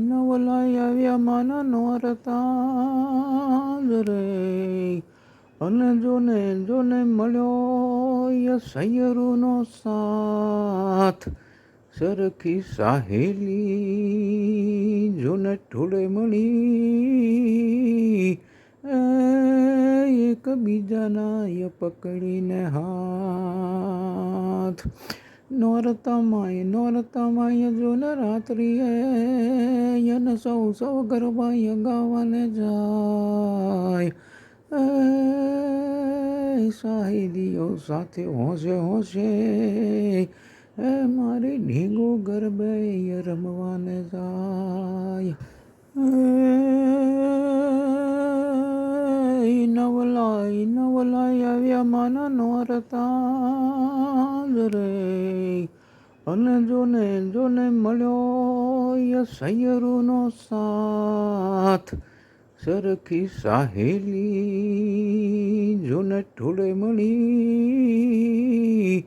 નવલાય આવ્યા માના નોરતા રે, અને જોને મળ્યો સૈયરુનો સાથ, સરખી સાહેલી જોને ઢોળે મળી, એકબીજાના પકડીને હાથ. નોરતામાય જોને રાત્રિએ યન સૌ ગરબાય ગાવાને જાય. સાહેલીઓ સાથે હોશે મારી ઢીંગો ગરબે રમવાને જાય. નવલાય આવ્યા માના નોરતા રે, અને જોને મળ્યો સૈયરુનો સાથ, સરખી સાહેલી જોને ઢોળે મળી,